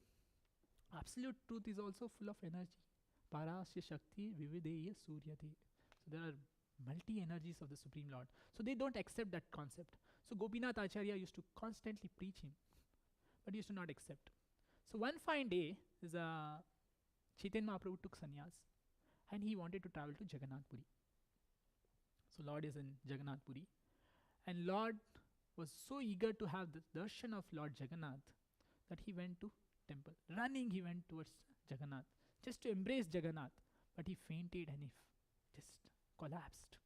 absolute truth is also full of energy. Parasya Shakti Vivideya Suryate. So there are multi-energies of the Supreme Lord. So they don't accept that concept. So Gopinath Acharya used to constantly preach him, but he used to not accept. So one fine day, Chaitanya Mahaprabhu took sannyas and he wanted to travel to Jagannath Puri. So Lord is in Jagannath Puri, and Lord was so eager to have the darshan of Lord Jagannath that he went to temple. Running, he went towards Jagannath just to embrace Jagannath, but he fainted and he just collapsed.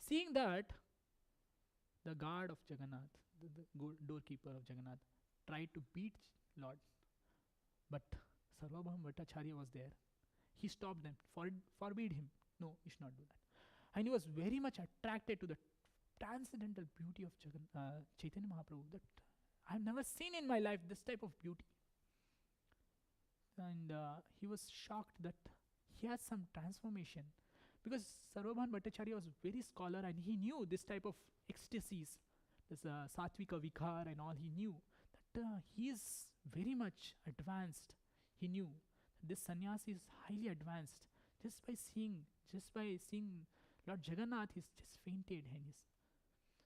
Seeing that, the guard of Jagannath, the doorkeeper of Jagannath, tried to beat Lord, but Sarvabhauma Bhattacharya was there. He stopped them, forbade him. No, you should not do that. And he was very much attracted to the transcendental beauty of Chaitanya Mahaprabhu that I have never seen in my life, this type of beauty. And he was shocked that he has some transformation, because Sarvabhauma Bhattacharya was very scholar and he knew this type of ecstasies, this Satvika Vikhar and all. He knew that he is very much advanced. He knew that this sannyasi is highly advanced. Just by seeing Lord Jagannath, he's just fainted. And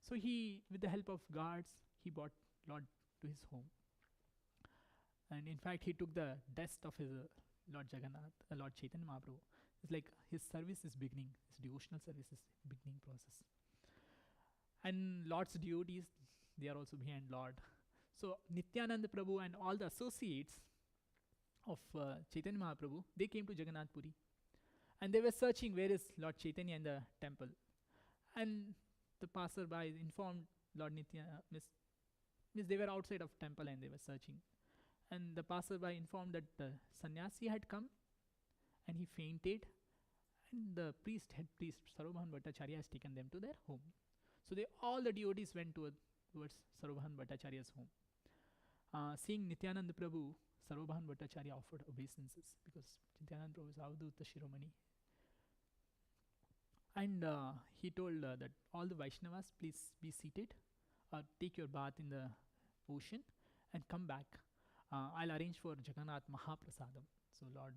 so he, with the help of guards, he brought Lord to his home. And in fact, he took the dust of his Lord Jagannath, Lord Chaitanya Mahaprabhu. It's like his service is beginning, his devotional service is beginning process. And Lord's devotees, they are also behind Lord. So Nityananda Prabhu and all the associates of Chaitanya Mahaprabhu, they came to Jagannath Puri. And they were searching where is Lord Chaitanya in the temple. And the passerby informed Lord Nityananda, means they were outside of temple and they were searching. And the passerby informed that the sannyasi had come and he fainted, and the head priest Sarvabhauma Bhattacharya has taken them to their home. So all the devotees went towards Sarvabhauma Bhattacharya's home. Seeing Nityananda Prabhu, Sarvabhauma Bhattacharya offered obeisances, because Nityananda Prabhu is Avadhuta Shiromani. And he told that all the Vaishnavas, please be seated, take your bath in the ocean and come back. I'll arrange for Jagannath Mahaprasadam. So Lord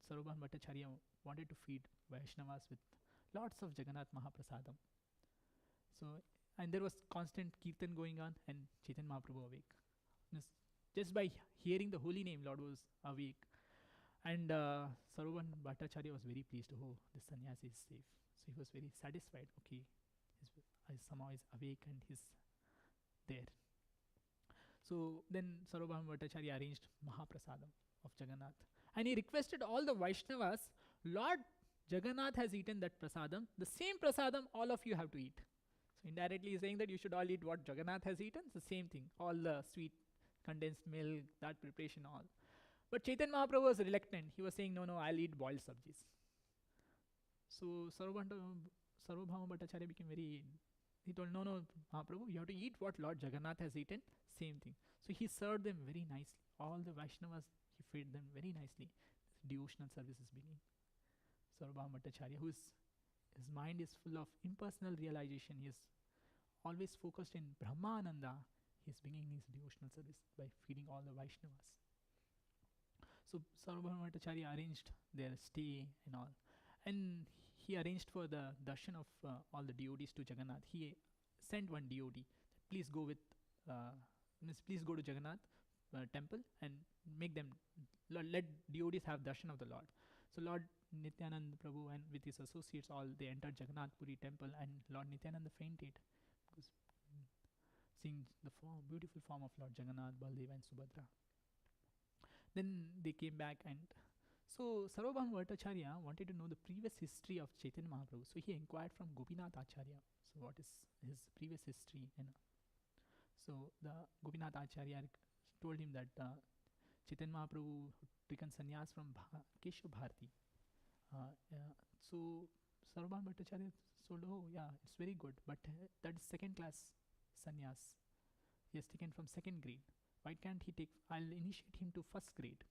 Sarvabhauma Bhattacharya wanted to feed Vaishnavas with lots of Jagannath Mahaprasadam. So, and there was constant kirtan going on, and Chaitanya Mahaprabhu awake. Just by hearing the holy name, Lord was awake. And Sarvabhauma Bhattacharya was very pleased. Oh, this sannyasi is safe. So he was very satisfied. Okay, somehow is awake and he's there. So then Sarvabhauma Bhattacharya arranged Mahaprasadam of Jagannath. And he requested all the Vaishnavas, Lord Jagannath has eaten that prasadam. The same prasadam all of you have to eat. So indirectly he's saying that you should all eat what Jagannath has eaten. It's the same thing. All the sweet condensed milk, that preparation, all. But Chaitanya Mahaprabhu was reluctant. He was saying, no, I'll eat boiled sabjis. So Sarvabhauma Bhattacharya became he told, no, Mahaprabhu, you have to eat what Lord Jagannath has eaten. Same thing. So he served them very nicely. All the Vaishnavas, he fed them very nicely. Devotional service is beginning. Sarvabhauma Bhattacharya, his mind is full of impersonal realization. He is always focused in Brahmananda. He is beginning his devotional service by feeding all the Vaishnavas. So Sarvabhauma Bhattacharya arranged their stay and all. And he arranged for the darshan of all the devotees to Jagannath. He sent one devotee, please go to Jagannath temple and make them, let devotees have darshan of the Lord. So Lord Nityananda Prabhu and with his associates all, they entered Jagannath Puri temple, and Lord Nityananda fainted because seeing the beautiful form of Lord Jagannath, Baldev and Subhadra. Then they came back, and so Sarvabhauma Bhattacharya wanted to know the previous history of Chaitanya Mahaprabhu. So he inquired from Gopinath Acharya. So what is his previous history? So the Gopinath Acharya told him that Chaitanya Mahaprabhu taken sannyas from Keshav Bharati. So Sarvabhauma Bhattacharya told, oh yeah, it's very good, but that is second class sannyas. He has taken from second grade. Why can't he take, I'll initiate him to first grade.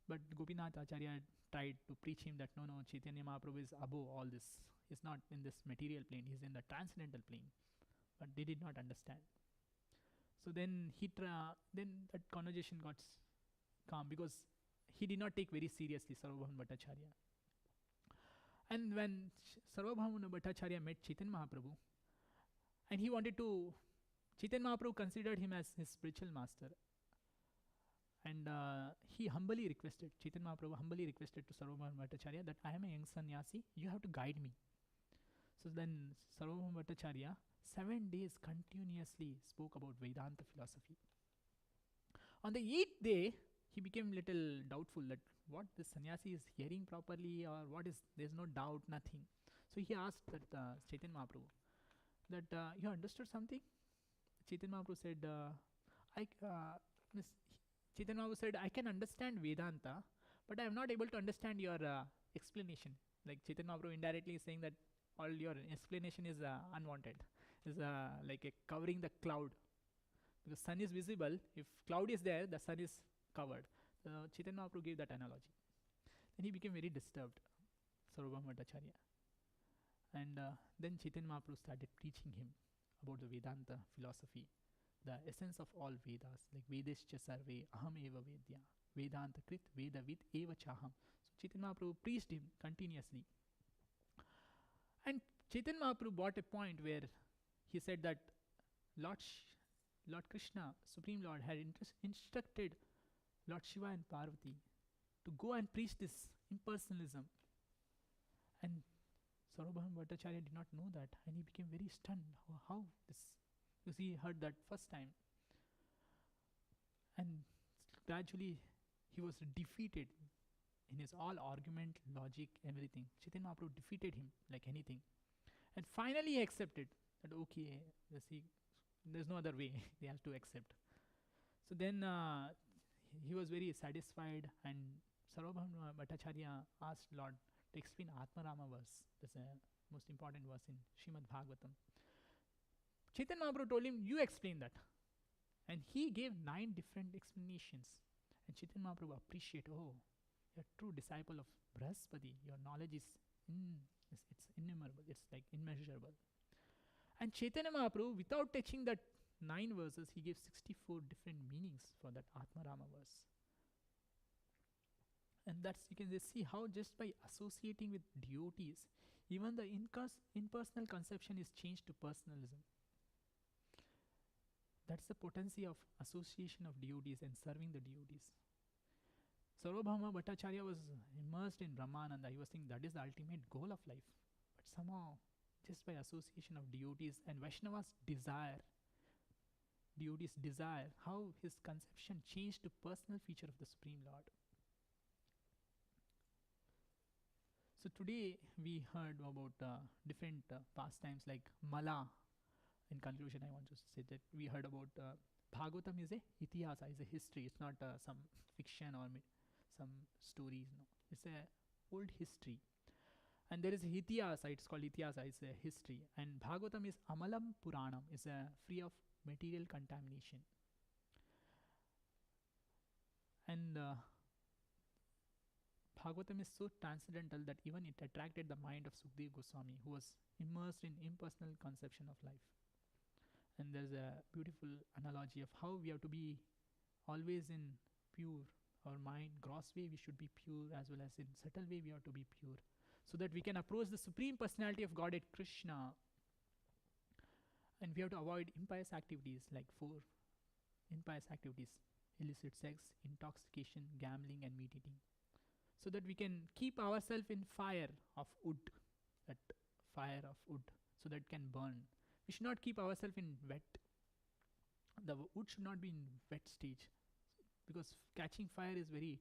But Gopinath Acharya tried to preach him that no, Chaitanya Mahaprabhu is above all this. He's not in this material plane, he's in the transcendental plane. But they did not understand. So then then that conversation got calm, because he did not take very seriously Sarvabhauma Bhattacharya. And when Sarvabhauma Bhattacharya met Chaitanya Mahaprabhu, And he wanted to, Chaitanya Mahaprabhu considered him as his spiritual master. And he humbly requested, Chaitanya Mahaprabhu humbly requested to Sarvabhauma Bhattacharya that I am a young sannyasi, you have to guide me. So then Sarvabhauma Bhattacharya 7 days continuously spoke about Vedanta philosophy. On the 8th day, he became little doubtful that what this sannyasi is hearing properly or what is, there's no doubt, nothing. So he asked that Chaitanya Mahaprabhu that you understood something? Chaitanya Mahaprabhu said, Chaitanya Mahaprabhu said, I can understand Vedanta, but I am not able to understand your explanation. Like Chaitanya Mahaprabhu indirectly is saying that all your explanation is unwanted, is like a covering the cloud. Because sun is visible, if cloud is there, the sun is covered. Chaitanya Mahaprabhu gave that analogy. Then he became very disturbed, Sarvabhauma Bhattacharya. And then Chaitanya Mahaprabhu started teaching him about the Vedanta philosophy, the essence of all Vedas, like Vedescha Sarve, Aham Eva Vedya, Vedanta Krit, Vedavid Eva Chaham. So Chaitanya Mahaprabhu preached him continuously. And Chaitanya Mahaprabhu brought a point where he said that Lord Krishna, Supreme Lord, had instructed Lord Shiva and Parvati to go and preach this impersonalism. And Sarvabhauma Bhattacharya did not know that, and he became very stunned. How this? Because he heard that first time. And gradually he was defeated in his all argument, logic, everything. Chaitanya Mahaprabhu defeated him like anything. And finally he accepted that, okay, there's no other way, they have to accept. So then he was very satisfied, and Sarvabhauma Bhattacharya asked Lord to explain Atmarama verse. That's a most important verse in Srimad Bhagavatam. Chaitanya Mahaprabhu told him, you explain that. And he gave 9 different explanations. And Chaitanya Mahaprabhu appreciated, oh, you're a true disciple of Brahaspati. Your knowledge is it's innumerable. It's like immeasurable. And Chaitanya Mahaprabhu, without touching that 9 verses, he gave 64 different meanings for that Atmarama verse. And that's, you can just see how just by associating with devotees, even the impersonal conception is changed to personalism. That's the potency of association of devotees and serving the devotees. Sarvabhauma Bhattacharya was immersed in Brahmananda. He was thinking that is the ultimate goal of life. But somehow, just by association of devotees and Vaishnavas' desire, devotees' desire, how his conception changed to personal feature of the Supreme Lord. So today we heard about different pastimes like Mala. In conclusion, I want to say that we heard about Bhagavatam is a itihasa, is a history. It's not some fiction or some stories. No, it's a old history. And there is a itihasa. It's called itihasa. It's a history. And Bhagavatam is Amalam Puranam. It's free of material contamination. And Bhagavatam is so transcendental that even it attracted the mind of Sukdev Goswami, who was immersed in impersonal conception of life. And there's a beautiful analogy of how we have to be always in pure. Our mind, gross way, we should be pure, as well as in subtle way, we have to be pure, so that we can approach the Supreme Personality of Godhead, Krishna. And we have to avoid impious activities, like 4 impious activities: illicit sex, intoxication, gambling, and meat eating, so that we can keep ourselves in fire of wood, that fire of wood, so that it can burn. We should not keep ourselves in wet. The wood should not be in wet stage, because catching fire is very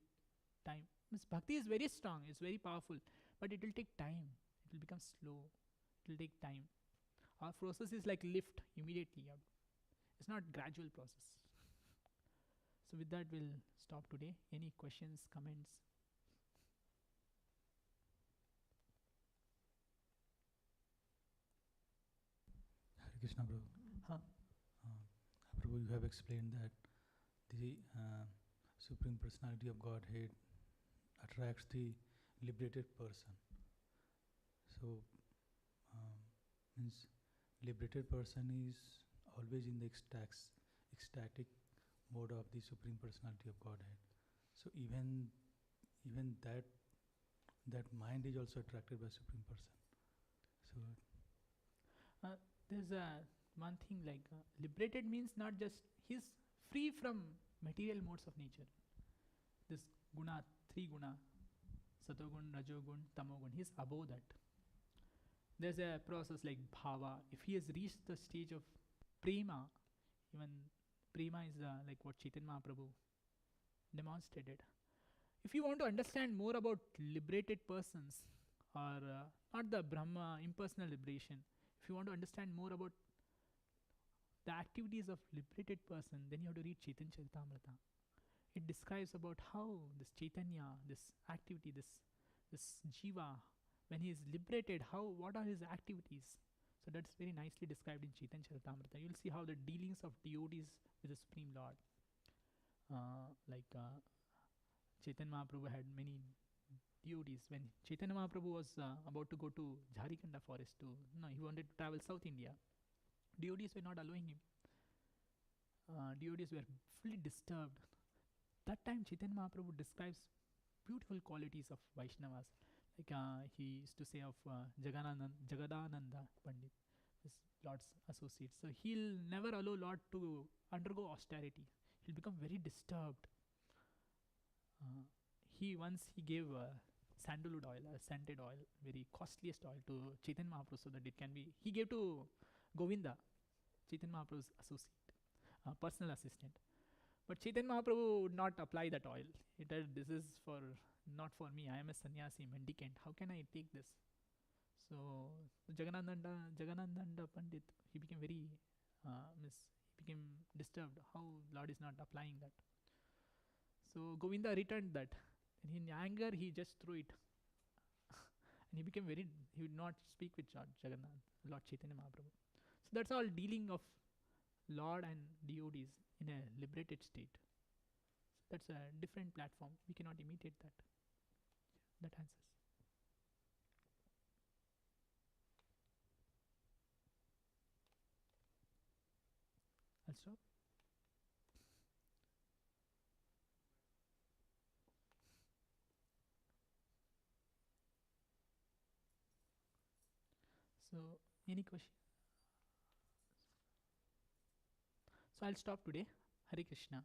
time. Bhakti is very strong, it's very powerful, but it will take time. It will become slow. It will take time. Our process is like lift immediately. It's not gradual process. So with that, we'll stop today. Any questions, comments? Hare Krishna, Prabhu. Huh? Prabhu, you have explained that the Supreme Personality of Godhead attracts the liberated person. So, means liberated person is always in the ecstatic mode of the Supreme Personality of Godhead. So even that mind is also attracted by Supreme Person. So There's one thing like liberated means not just he's free from material modes of nature. This guna, three guna, satogun, rajogun, tamogun, he's above that. There's a process like bhava. If he has reached the stage of prema, even prema is like what Chaitanya Mahaprabhu demonstrated. If you want to understand more about liberated persons, or not the Brahma impersonal liberation, if you want to understand more about the activities of liberated person, then you have to read Chaitanya Charitamrita. It describes about how this Chaitanya, this activity, this jiva, when he is liberated, what are his activities. So that's very nicely described in Chaitanya Charitamrita. You'll see how the dealings of devotees with the Supreme Lord. Chaitanya Mahaprabhu had many devotees. When Chaitanya Mahaprabhu was about to go to Jharikanda forest he wanted to travel South India. Devotees were not allowing him. Devotees were fully disturbed. That time Chaitanya Mahaprabhu describes beautiful qualities of Vaishnavas. Like he used to say of Jagadananda Pandit, his Lord's associate. So he'll never allow Lord to undergo austerity. He'll become very disturbed. He gave sandalwood oil, scented oil, very costliest oil to Chaitanya Mahaprabhu so that it can be. He gave to Govinda, Chaitanya Mahaprabhu's associate, personal assistant. But Chaitanya Mahaprabhu would not apply that oil. He said, "This is not for me. I am a sannyasi, mendicant. How can I take this?" So Jagadananda Pandit, he became very he became disturbed. How Lord is not applying that? So Govinda returned that. And in anger, he just threw it. And he became he would not speak with Lord Chaitanya Mahaprabhu. So that's all dealing of Lord and devotees in a liberated state. So that's a different platform. We cannot imitate that. That answers. I'll stop. So, any question? So I'll stop today. Hare Krishna.